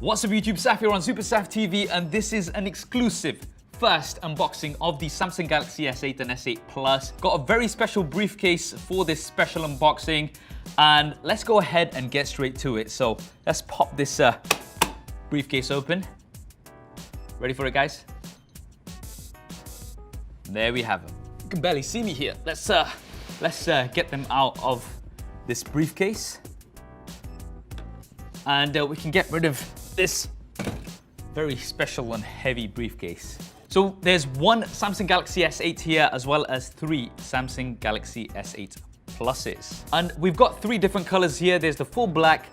What's up YouTube, Saf here on Super Saf TV, and this is an exclusive first unboxing of the Samsung Galaxy S8 and S8 Plus. Got a very special briefcase for this special unboxing, and let's go ahead and get straight to it. So let's pop this briefcase open. Ready for it, guys? There we have them. You can barely see me here. Let's get them out of this briefcase, and we can get rid of this very special and heavy briefcase. So there's one Samsung Galaxy S8 here, as well as three Samsung Galaxy S8 Pluses. And we've got three different colors here. There's the full black,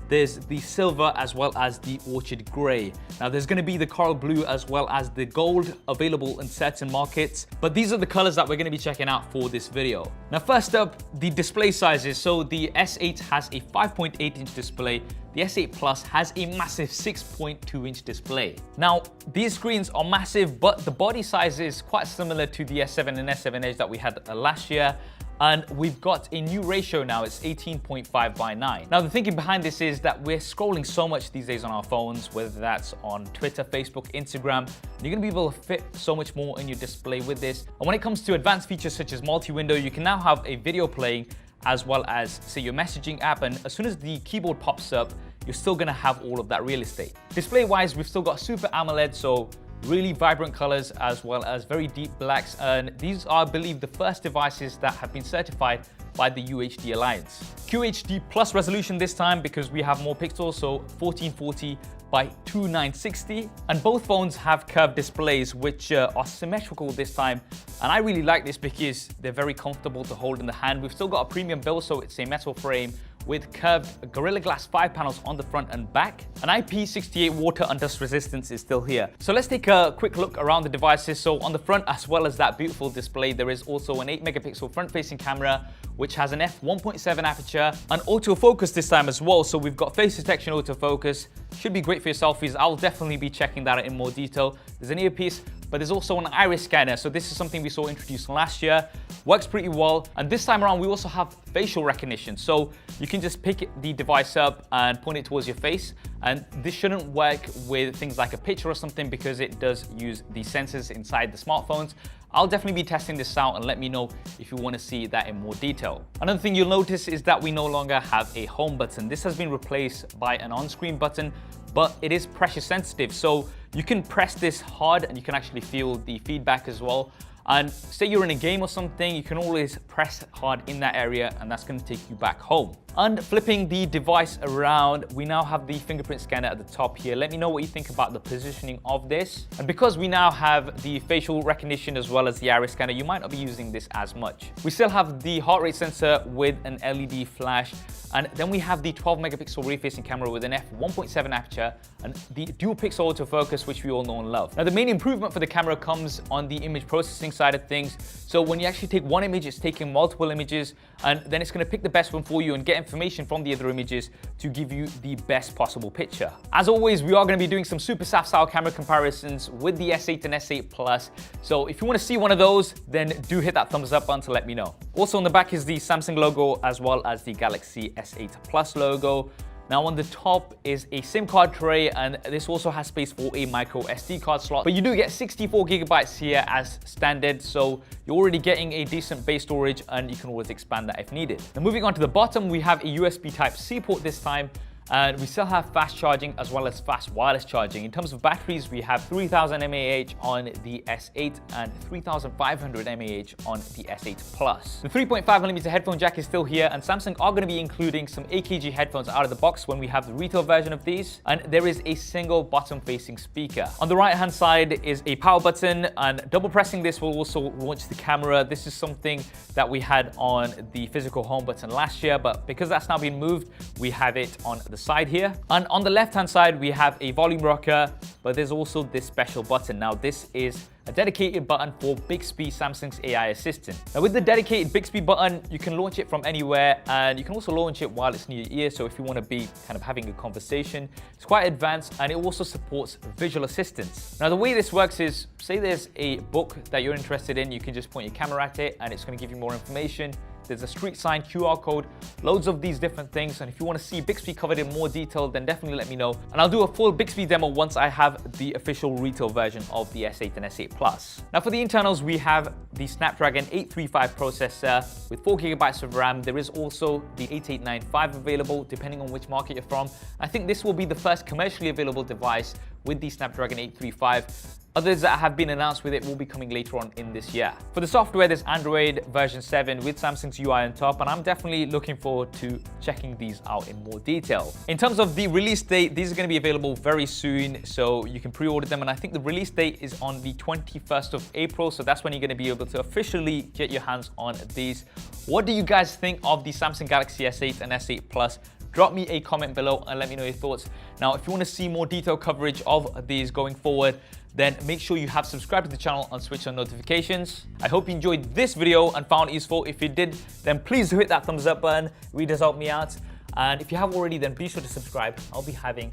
there's the silver, as well as the orchid gray. Now there's gonna be the coral blue as well as the gold available in certain markets, but these are the colors that we're gonna be checking out for this video. Now first up, the display sizes. So the S8 has a 5.8-inch display. The S8 Plus has a massive 6.2-inch display. Now, these screens are massive, but the body size is quite similar to the S7 and S7 Edge that we had last year. And we've got a new ratio now, it's 18.5 by 9. Now the thinking behind this is that we're scrolling so much these days on our phones, whether that's on Twitter, Facebook, Instagram, and you're gonna be able to fit so much more in your display with this. And when it comes to advanced features such as multi-window, you can now have a video playing as well as, say, your messaging app, and as soon as the keyboard pops up, you're still gonna have all of that real estate. Display-wise, we've still got Super AMOLED, so really vibrant colors as well as very deep blacks, and these are, I believe, the first devices that have been certified by the UHD Alliance. QHD plus resolution this time because we have more pixels, so 1440 by 2960, and both phones have curved displays which are symmetrical this time, and I really like this because they're very comfortable to hold in the hand. We've still got a premium build, so it's a metal frame with curved Gorilla Glass 5 panels on the front and back. An IP68 water and dust resistance is still here. So let's take a quick look around the devices. So on the front, as well as that beautiful display, there is also an 8 megapixel front-facing camera, which has an f1.7 aperture, and autofocus this time as well. So we've got face detection autofocus, should be great for your selfies. I'll definitely be checking that out in more detail. There's an earpiece, but there's also an iris scanner. So this is something we saw introduced last year. Works pretty well. And this time around, we also have facial recognition. So you can just pick the device up and point it towards your face. And this shouldn't work with things like a picture or something because it does use the sensors inside the smartphones. I'll definitely be testing this out, and let me know if you want to see that in more detail. Another thing you'll notice is that we no longer have a home button. This has been replaced by an on-screen button, but it is pressure sensitive. So you can press this hard and you can actually feel the feedback as well. And say you're in a game or something, you can always press hard in that area and that's going to take you back home. And flipping the device around, we now have the fingerprint scanner at the top here. Let me know what you think about the positioning of this. And because we now have the facial recognition as well as the iris scanner, you might not be using this as much. We still have the heart rate sensor with an LED flash. And then we have the 12 megapixel rear-facing camera with an f1.7 aperture and the dual pixel autofocus, which we all know and love. Now the main improvement for the camera comes on the image processing side of things. So when you actually take one image, it's taking multiple images, and then it's going to pick the best one for you and get information from the other images to give you the best possible picture. As always, we are going to be doing some Super Saf style camera comparisons with the S8 and S8 Plus. So if you want to see one of those, then do hit that thumbs up button to let me know. Also on the back is the Samsung logo as well as the Galaxy S8 Plus logo. Now on the top is a SIM card tray, and this also has space for a micro SD card slot, but you do get 64 gigabytes here as standard, so you're already getting a decent base storage and you can always expand that if needed. Now moving on to the bottom, we have a USB Type-C port this time, and we still have fast charging as well as fast wireless charging. In terms of batteries, we have 3000 mAh on the S8 and 3500 mAh on the S8 Plus. The 3.5mm headphone jack is still here, and Samsung are going to be including some AKG headphones out of the box when we have the retail version of these, and there is a single bottom-facing speaker. On the right-hand side is a power button, and double pressing this will also launch the camera. This is something that we had on the physical home button last year, but because that's now been moved, we have it on the side here. And on the left-hand side, we have a volume rocker, but there's also this special button. Now, this is a dedicated button for Bixby, Samsung's AI assistant. Now with the dedicated Bixby button, you can launch it from anywhere, and you can also launch it while it's near your ear. So if you want to be kind of having a conversation, it's quite advanced, and it also supports visual assistance. Now the way this works is, say there's a book that you're interested in, you can just point your camera at it and it's going to give you more information. there's a street sign, QR code, loads of these different things. And if you want to see Bixby covered in more detail, then definitely let me know. And I'll do a full Bixby demo once I have the official retail version of the S8 and S8 Plus. Now for the internals, we have the Snapdragon 835 processor with 4 GB of RAM. There is also the 8895 available, depending on which market you're from. I think this will be the first commercially available device with the Snapdragon 835. Others that have been announced with it will be coming later on in this year. For the software, there's Android version 7 with Samsung's UI on top, and I'm definitely looking forward to checking these out in more detail. In terms of the release date, these are going to be available very soon, so you can pre-order them, and I think the release date is on the 21st of April, so that's when you're going to be able to officially get your hands on these. What do you guys think of the Samsung Galaxy S8 and S8 Plus? Drop me a comment below and let me know your thoughts. Now, if you want to see more detailed coverage of these going forward, then make sure you have subscribed to the channel and switch on notifications. I hope you enjoyed this video and found it useful. If you did, then please hit that thumbs up button. It really does help me out. And if you haven't already, then be sure to subscribe. I'll be having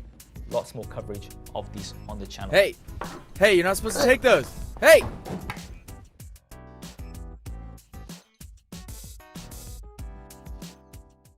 lots more coverage of these on the channel. Hey, you're not supposed to take those. Hey!